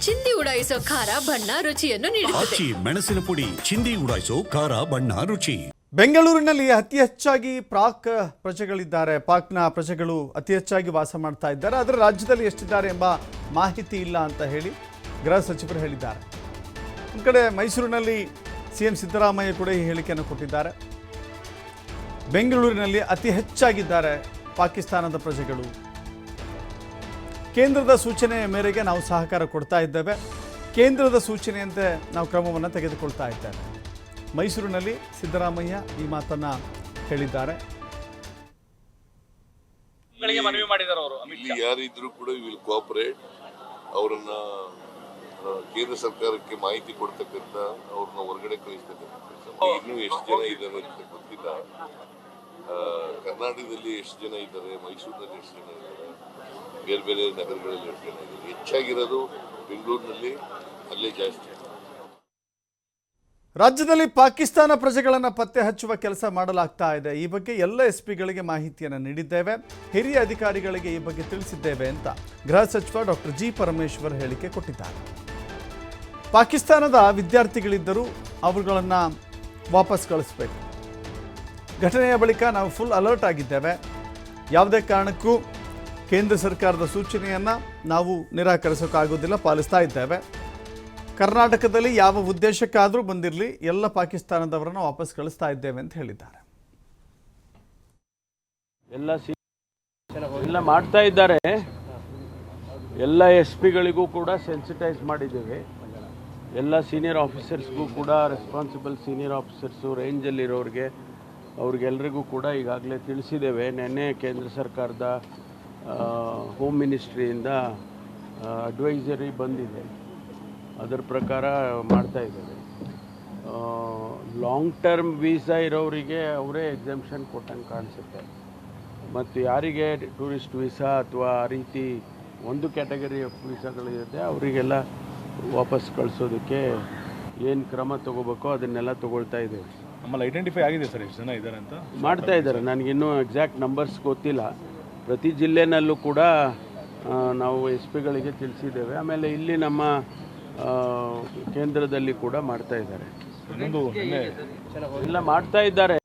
ಚಿಂದಿ ಉಡಾಯಿಸೋ ಖಾರ ಬಣ್ಣ ರುಚಿಯನ್ನು ನೀಡುತ್ತದೆ. ಆಚಿ ಮೆಣಸಿನ ಪುಡಿ ಚಿಂದಿ ಉಡಾಯಿಸೋ ಖಾರ ಬಣ್ಣ ರುಚಿ. ಬೆಂಗಳೂರಿನಲ್ಲಿ ಅತಿ ಹೆಚ್ಚಾಗಿ ಪಾಕ್ ಪ್ರಜೆಗಳಿದ್ದಾರೆ. ಪಾಕ್ನ ಪ್ರಜೆಗಳು ಅತಿ ಹೆಚ್ಚಾಗಿ ವಾಸ ಮಾಡ್ತಾ ಇದ್ದಾರೆ. ಆದರೆ ರಾಜ್ಯದಲ್ಲಿ ಎಷ್ಟಿದ್ದಾರೆ ಎಂಬ ಮಾಹಿತಿ ಇಲ್ಲ ಅಂತ ಹೇಳಿ ಗೃಹ ಸಚಿವರು ಹೇಳಿದ್ದಾರೆ. ಒಂದು ಕಡೆ ಮೈಸೂರಿನಲ್ಲಿ ಸಿಎಂ ಸಿದ್ದರಾಮಯ್ಯ ಕೂಡ ಈ ಹೇಳಿಕೆಯನ್ನು ಕೊಟ್ಟಿದ್ದಾರೆ. ಬೆಂಗಳೂರಿನಲ್ಲಿ ಅತಿ ಹೆಚ್ಚಾಗಿದ್ದಾರೆ ಪಾಕಿಸ್ತಾನದ ಪ್ರಜೆಗಳು. ಕೇಂದ್ರದ ಸೂಚನೆ ಮೇರೆಗೆ ನಾವು ಸಹಕಾರ ಕೊಡ್ತಾ ಇದ್ದೇವೆ. ಕೇಂದ್ರದ ಸೂಚನೆಯಂತೆ ನಾವು ಕ್ರಮವನ್ನು ತೆಗೆದುಕೊಳ್ತಾ ಇದ್ದೇವೆ. ಮೈಸೂರಿನಲ್ಲಿ ಸಿದ್ದರಾಮಯ್ಯ ಈ ಮಾತನ್ನ ಹೇಳಿದ್ದಾರೆ. ಇಲ್ಲಿ ಯಾರಿದ್ರು ಕೂಡ ವಿಲ್ ಕೋಆಪರೇಟ್. ಅವರನ್ನ ಕೇಂದ್ರ ಸರ್ಕಾರಕ್ಕೆ ಮಾಹಿತಿ ಕೊಡ್ತಕ್ಕಂಥ, ಅವ್ರನ್ನ ಹೊರಗಡೆ ಕಳಿಸ್ತಕ್ಕಂಥ ಕೆಲಸ. ಇನ್ನೂ ಎಷ್ಟು ಜನ ಇದ್ದಾರೆ ಅಂತ ಗೊತ್ತಿಲ್ಲ. ಕರ್ನಾಟಕದಲ್ಲಿ ಎಷ್ಟು ಜನ ಇದ್ದಾರೆ, ಮೈಸೂರಿನಲ್ಲಿ ಎಷ್ಟು ಜನ ಇದ್ದಾರೆ, ಬೇರೆ ಬೇರೆ ನಗರಗಳಲ್ಲಿ ಎಷ್ಟು ಜನ ಇದ್ದಾರೆ. ಹೆಚ್ಚಾಗಿರೋದು ಬೆಂಗಳೂರಿನಲ್ಲಿ, ಅಲ್ಲೇ ಜಾಸ್ತಿ. ರಾಜ್ಯದಲ್ಲಿ ಪಾಕಿಸ್ತಾನ ಪ್ರಜೆಗಳನ್ನು ಪತ್ತೆ ಹಚ್ಚುವ ಕೆಲಸ ಮಾಡಲಾಗ್ತಾ ಇದೆ. ಈ ಬಗ್ಗೆ ಎಲ್ಲ ಎಸ್ಪಿಗಳಿಗೆ ಮಾಹಿತಿಯನ್ನು ನೀಡಿದ್ದೇವೆ, ಹಿರಿಯ ಅಧಿಕಾರಿಗಳಿಗೆ ಈ ಬಗ್ಗೆ ತಿಳಿಸಿದ್ದೇವೆ ಅಂತ ಗೃಹ ಸಚಿವ ಡಾಕ್ಟರ್ ಜಿ ಪರಮೇಶ್ವರ್ ಹೇಳಿಕೆ ಕೊಟ್ಟಿದ್ದಾರೆ. ಪಾಕಿಸ್ತಾನದ ವಿದ್ಯಾರ್ಥಿಗಳಿದ್ದರೂ ಅವುಗಳನ್ನು ವಾಪಸ್ ಕಳಿಸಬೇಕು. ಘಟನೆಯ ಬಳಿಕ ನಾವು ಫುಲ್ ಅಲರ್ಟ್ ಆಗಿದ್ದೇವೆ. ಯಾವುದೇ ಕಾರಣಕ್ಕೂ ಕೇಂದ್ರ ಸರ್ಕಾರದ ಸೂಚನೆಯನ್ನು ನಾವು ನಿರಾಕರಿಸೋಕ್ಕಾಗೋದಿಲ್ಲ, ಪಾಲಿಸ್ತಾ ಇದ್ದೇವೆ. ಕರ್ನಾಟಕದಲ್ಲಿ ಯಾವ ಉದ್ದೇಶಕ್ಕಾದರೂ ಬಂದಿರಲಿ, ಎಲ್ಲ ಪಾಕಿಸ್ತಾನದವರನ್ನು ವಾಪಸ್ ಕಳಿಸ್ತಾ ಇದ್ದೇವೆ ಅಂತ ಹೇಳಿದ್ದಾರೆ. ಎಲ್ಲ ಮಾಡ್ತಾ ಇದ್ದಾರೆ. ಎಲ್ಲ ಎಸ್ ಪಿಗಳಿಗೂ ಕೂಡ ಸೆನ್ಸಿಟೈಸ್ ಮಾಡಿದ್ದೇವೆ. ಎಲ್ಲ ಸೀನಿಯರ್ ಆಫೀಸರ್ಸ್ಗೂ ಕೂಡ, ರೆಸ್ಪಾನ್ಸಿಬಲ್ ಸೀನಿಯರ್ ಆಫೀಸರ್ಸು, ರೇಂಜಲ್ಲಿರೋರಿಗೆ, ಅವ್ರಿಗೆಲ್ರಿಗೂ ಕೂಡ ಈಗಾಗಲೇ ತಿಳಿಸಿದ್ದೇವೆ. ನಿನ್ನೆ ಕೇಂದ್ರ ಸರ್ಕಾರದ ಹೋಮ್ ಮಿನಿಸ್ಟ್ರಿಯಿಂದ ಅಡ್ವೈಸರಿ ಬಂದಿದೆ, ಅದರ ಪ್ರಕಾರ ಮಾಡ್ತಾ ಇದ್ದೇವೆ. ಲಾಂಗ್ ಟರ್ಮ್ ವೀಸಾ ಇರೋರಿಗೆ ಅವರೇ ಎಕ್ಸಾಮ್ಷನ್ ಕೊಟ್ಟಂಗೆ ಕಾಣಿಸುತ್ತೆ. ಮತ್ತು ಯಾರಿಗೆ ಟೂರಿಸ್ಟ್ ವೀಸಾ ಅಥವಾ ಆ ರೀತಿ ಒಂದು ಕ್ಯಾಟಗರಿ ಆಫ್ ವೀಸಾಗಳಿರುತ್ತೆ ಅವರಿಗೆಲ್ಲ ವಾಪಸ್ ಕಳಿಸೋದಕ್ಕೆ ಏನು ಕ್ರಮ ತಗೋಬೇಕೋ ಅದನ್ನೆಲ್ಲ ತಗೊಳ್ತಾ ಇದ್ದೇವೆ. ನಮ್ಮಲ್ಲಿ ಐಡೆಂಟಿಫೈ ಆಗಿದೆ ಸರ್, ಎಷ್ಟು ಜನ ಇದ್ದಾರೆ ಅಂತ ಮಾಡ್ತಾ ಇದ್ದಾರೆ. ನನಗಿನ್ನೂ ಎಕ್ಸಾಕ್ಟ್ ನಂಬರ್ಸ್ ಗೊತ್ತಿಲ್ಲ. ಪ್ರತಿ ಜಿಲ್ಲೆನಲ್ಲೂ ಕೂಡ ನಾವು ಎಸ್ ಪಿಗಳಿಗೆ ತಿಳಿಸಿದ್ದೇವೆ. ಆಮೇಲೆ ಇಲ್ಲಿ ನಮ್ಮ ಕೇಂದ್ರದಲ್ಲಿ ಕೂಡ ಮಾಡ್ತಾ ಇದ್ದಾರೆ. ಇನ್ನೊಂದು ಎಲ್ಲ ಮಾಡ್ತಾ ಇದ್ದಾರೆ.